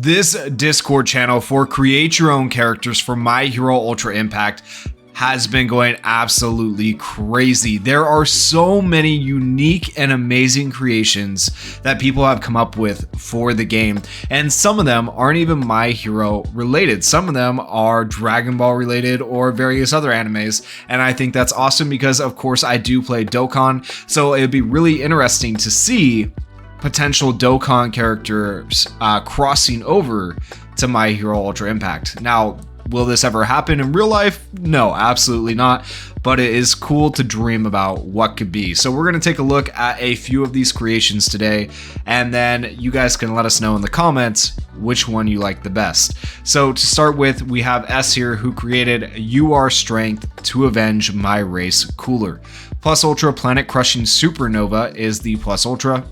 This Discord channel for create your own characters for My Hero Ultra Impact has been going absolutely crazy. There are so many unique and amazing creations that people have come up with for the game, and some of them aren't even My Hero related. Some of them are Dragon Ball related or various other animes, and I think that's awesome because of course I do play Dokkan, so it'd be really interesting to see potential Dokkan characters crossing over to My Hero Ultra Impact. Now, will this ever happen in real life? No, absolutely not. But it is cool to dream about what could be. So we're going to take a look at a few of these creations today, and then you guys can let us know in the comments which one you like the best. So to start with, we have S here, who created UR Strength to avenge my race Cooler. Plus Ultra Planet Crushing Supernova is the Plus Ultra.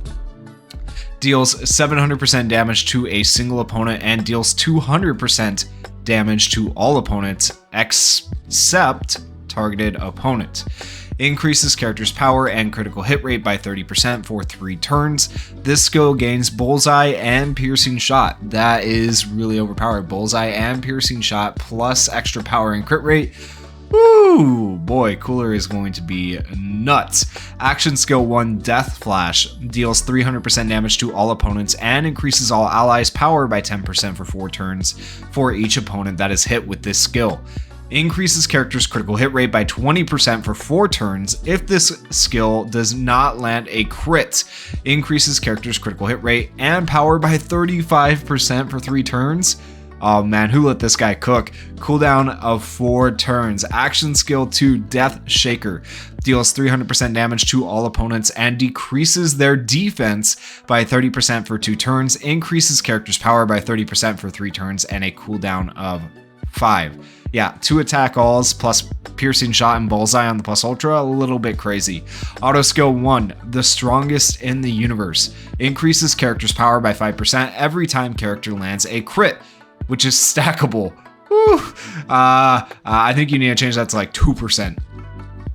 Deals 700% damage to a single opponent and deals 200% damage to all opponents except targeted opponent. Increases character's power and critical hit rate by 30% for 3 turns. This skill gains Bullseye and Piercing Shot. That is really overpowered. Bullseye and Piercing Shot plus extra power and crit rate. Woo! Boy, Cooler is going to be nuts. Action Skill 1 Death Flash deals 300% damage to all opponents and increases all allies' power by 10% for 4 turns for each opponent that is hit with this skill. Increases character's critical hit rate by 20% for 4 turns if this skill does not land a crit. Increases character's critical hit rate and power by 35% for 3 turns. Oh man, who let this guy cook? Cooldown of 4 turns. Action Skill 2 Death Shaker deals 300% damage to all opponents and decreases their defense by 30% for 2 turns. Increases character's power by 30% for 3 turns and a cooldown of 5. Yeah, 2 attack alls plus Piercing Shot and Bullseye on the Plus Ultra, a little bit crazy. Auto Skill 1, the strongest in the universe. Increases character's power by 5% every time character lands a crit, which is stackable. Woo. I think you need to change that to like 2%.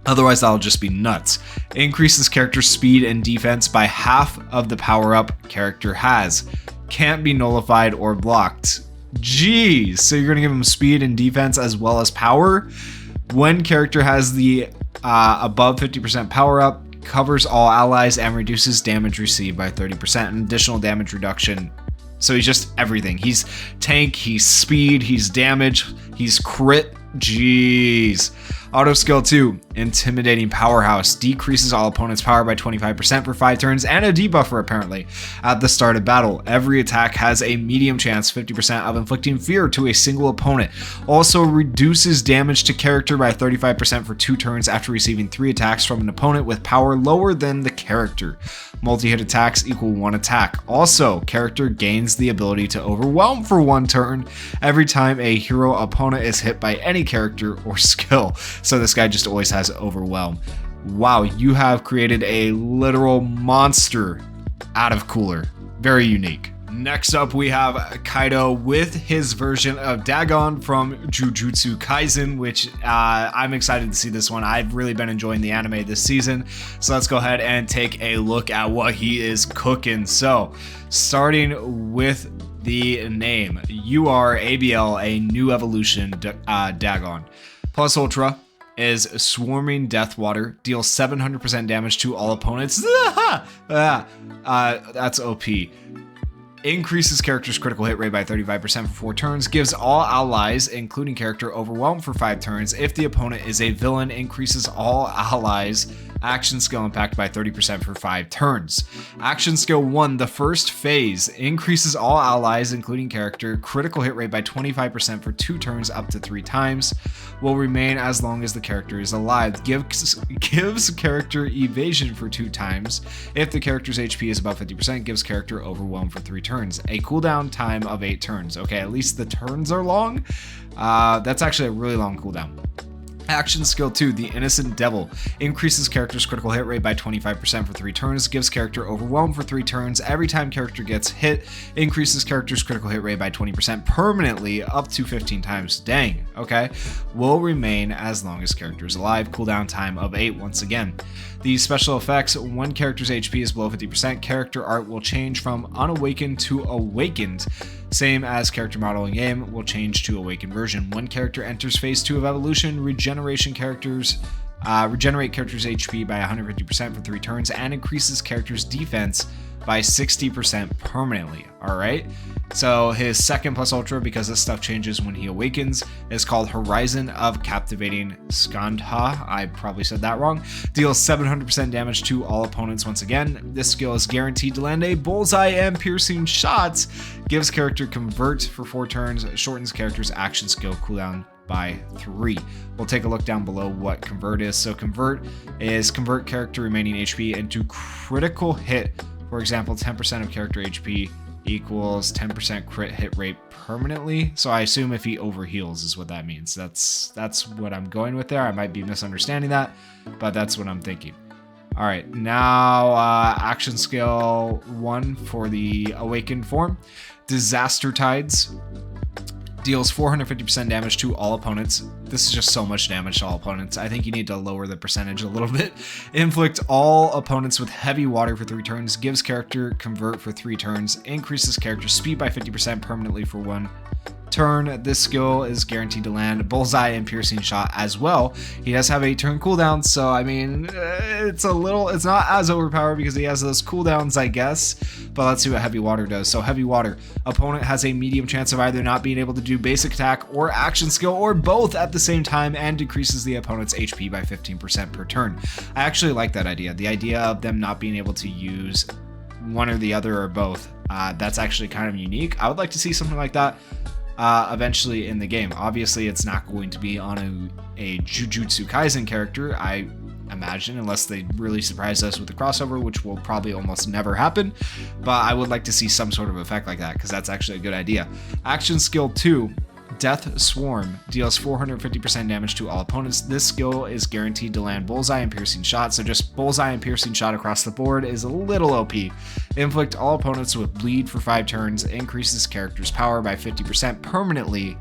Otherwise, that'll just be nuts. Increases character speed and defense by half of the power-up character has. Can't be nullified or blocked. Jeez, so you're gonna give him speed and defense as well as power? When character has the above 50% power-up, covers all allies and reduces damage received by 30%, and additional damage reduction. So he's just everything. He's tank, he's speed, he's damage, he's crit. Jeez. Auto Skill 2, Intimidating Powerhouse, decreases all opponents' power by 25% for 5 turns, and a debuffer apparently. At the start of battle, every attack has a medium chance, 50%, of inflicting fear to a single opponent. Also reduces damage to character by 35% for 2 turns after receiving 3 attacks from an opponent with power lower than the character. Multi-hit attacks equal 1 attack. Also, character gains the ability to overwhelm for 1 turn every time a hero opponent is hit by any character or skill. So this guy just always has overwhelm. Wow, you have created a literal monster out of Cooler. Very unique. Next up, we have Kaido with his version of Dagon from Jujutsu Kaisen, which I'm excited to see this one. I've really been enjoying the anime this season. So let's go ahead and take a look at what he is cooking. So starting with the name, UR-ABL, a new evolution Dagon. Plus Ultra is Swarming Deathwater, deals 700% damage to all opponents. That's OP. Increases character's critical hit rate by 35% for 4 turns, gives all allies, including character, overwhelm for 5 turns. If the opponent is a villain, increases all allies' action skill impact by 30% for 5 turns. Action Skill 1, the first phase, increases all allies, including character, critical hit rate by 25% for 2 turns up to 3 times. Will remain as long as the character is alive. Gives character evasion for 2 times. If the character's HP is above 50%, gives character overwhelm for 3 turns. A cooldown time of 8 turns. Okay, at least the turns are long. That's actually a really long cooldown. Action Skill 2, the Innocent Devil, increases character's critical hit rate by 25% for 3 turns, gives character overwhelm for 3 turns. Every time character gets hit, increases character's critical hit rate by 20% permanently up to 15 times. Dang, okay. Will remain as long as character is alive. Cooldown time of 8 once again. These special effects, when character's HP is below 50%, character art will change from unawakened to awakened. Same as character model in game, will change to Awakened version. When character enters phase 2 of evolution, regenerate characters' HP by 150% for 3 turns and increases characters' defense by 60% permanently. All right, so his second plus ultra, because this stuff changes when he awakens, is called Horizon of Captivating Skandha. I probably said that wrong. Deals 700% damage to all opponents once again. This skill is guaranteed to land a bullseye and piercing shots. Gives character convert for 4 turns. Shortens character's action skill cooldown by 3. We'll take a look down below what convert is. So convert is convert character remaining HP into critical hit. For example, 10% of character HP equals 10% crit hit rate permanently. So I assume if he overheals is what that means. That's what I'm going with there. I might be misunderstanding that, but that's what I'm thinking. All right, now action skill 1 for the awakened form. Disaster Tides. Deals 450% damage to all opponents. This is just so much damage to all opponents. I think you need to lower the percentage a little bit. Inflict all opponents with heavy water for 3 turns. Gives character convert for 3 turns. Increases character speed by 50% permanently for 1 turn. This skill is guaranteed to land bullseye and piercing shot as well. He does have a turn cooldown, so I mean, it's not as overpowered because he has those cooldowns, I guess. But let's see what heavy water does. So heavy water, opponent has a medium chance of either not being able to do basic attack or action skill or both at the same time, and decreases the opponent's HP by 15% per turn. I actually like that idea. The idea of them not being able to use one or the other or both. That's actually kind of unique. I would like to see something like that eventually in the game. Obviously, it's not going to be on a Jujutsu Kaisen character, I imagine, unless they really surprise us with the crossover, which will probably almost never happen. But I would like to see some sort of effect like that, because that's actually a good idea. Action skill 2, Death Swarm, deals 450% damage to all opponents. This skill is guaranteed to land bullseye and piercing shot, so just bullseye and piercing shot across the board is a little OP. Inflict all opponents with bleed for 5 turns, increases character's power by 50% permanently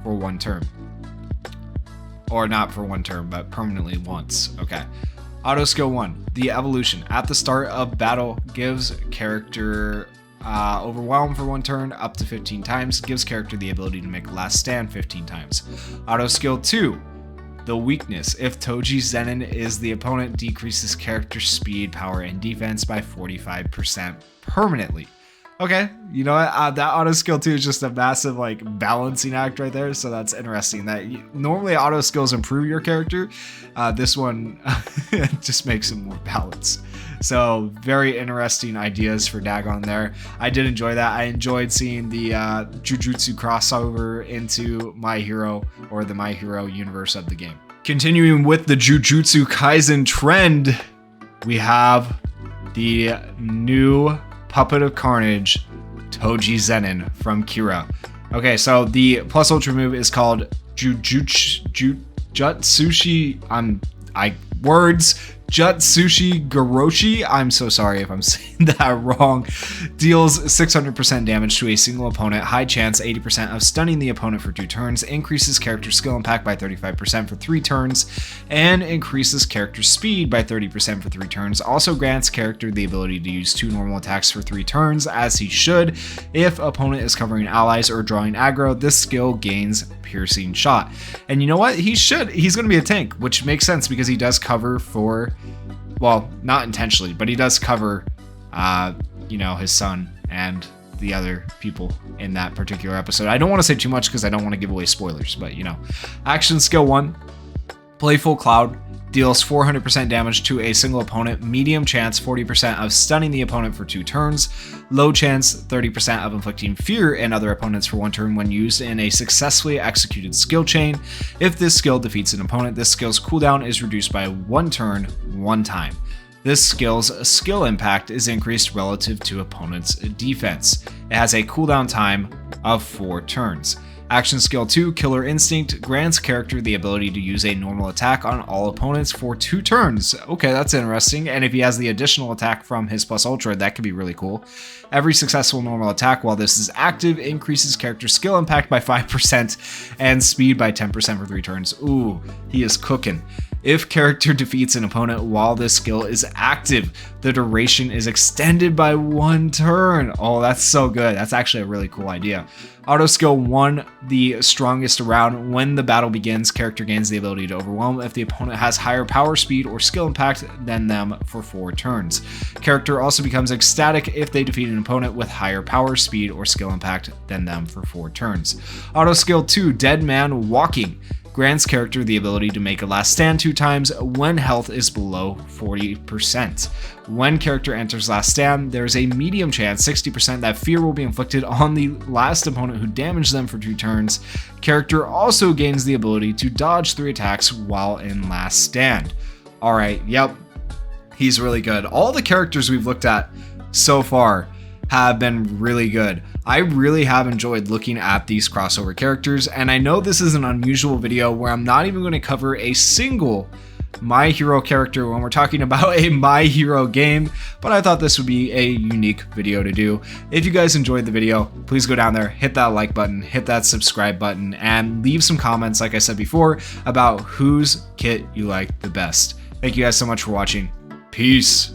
for 1 turn. Or not for 1 turn, but permanently once. Okay. Auto skill 1, the evolution. At the start of battle, gives character overwhelm for 1 turn up to 15 times. Gives character the ability to make last stand 15 times. Auto skill 2, the weakness. If Toji Zenin is the opponent, decreases character speed, power, and defense by 45% permanently. Okay, you know what? That auto skill 2 is just a massive like balancing act right there. So that's interesting. That normally auto skills improve your character. This one just makes it more balanced. So very interesting ideas for Dagon there. I did enjoy that. I enjoyed seeing the Jujutsu crossover into My Hero, or the My Hero universe of the game. Continuing with the Jujutsu Kaisen trend, we have the new Puppet of Carnage, Toji Zenin from Kira. Okay, so the plus ultra move is called Jutsushi Goroshi. I'm so sorry if I'm saying that wrong. Deals 600% damage to a single opponent. High chance 80% of stunning the opponent for 2 turns. Increases character skill impact by 35% for 3 turns. And increases character speed by 30% for 3 turns. Also grants character the ability to use 2 normal attacks for 3 turns, as he should. If opponent is covering allies or drawing aggro, this skill gains piercing shot. And you know what? He's going to be a tank, which makes sense because he does cover for, well, not intentionally, but he does cover, his son and the other people in that particular episode. I don't want to say too much because I don't want to give away spoilers, but Action skill 1, Playful Cloud, deals 400% damage to a single opponent. Medium chance 40% of stunning the opponent for 2 turns. Low chance 30% of inflicting fear in other opponents for 1 turn when used in a successfully executed skill chain. If this skill defeats an opponent, this skill's cooldown is reduced by 1 turn 1 time. This skill's skill impact is increased relative to opponent's defense. It has a cooldown time of 4 turns. Action skill 2, Killer Instinct, grants character the ability to use a normal attack on all opponents for 2 turns. Okay, that's interesting. And if he has the additional attack from his plus ultra, that could be really cool. Every successful normal attack while this is active increases character skill impact by 5% and speed by 10% for 3 turns. Ooh, he is cooking. If character defeats an opponent while this skill is active, the duration is extended by 1 turn. Oh, that's so good. That's actually a really cool idea. Auto skill 1, the strongest around. When the battle begins, character gains the ability to overwhelm if the opponent has higher power, speed, or skill impact than them for 4 turns. Character also becomes ecstatic if they defeat an opponent with higher power, speed, or skill impact than them for 4 turns. Auto skill 2, Dead Man Walking. Grants character the ability to make a last stand 2 times when health is below 40%. When character enters last stand, there's a medium chance, 60%, that fear will be inflicted on the last opponent who damaged them for 2 turns. Character also gains the ability to dodge 3 attacks while in last stand. Alright, yep, he's really good. All the characters we've looked at so far have been really good. I really have enjoyed looking at these crossover characters, and I know this is an unusual video where I'm not even going to cover a single My Hero character when we're talking about a My Hero game, but I thought this would be a unique video to do. If you guys enjoyed the video, please go down there, hit that like button, hit that subscribe button, and leave some comments, like I said before, about whose kit you like the best. Thank you guys so much for watching. Peace.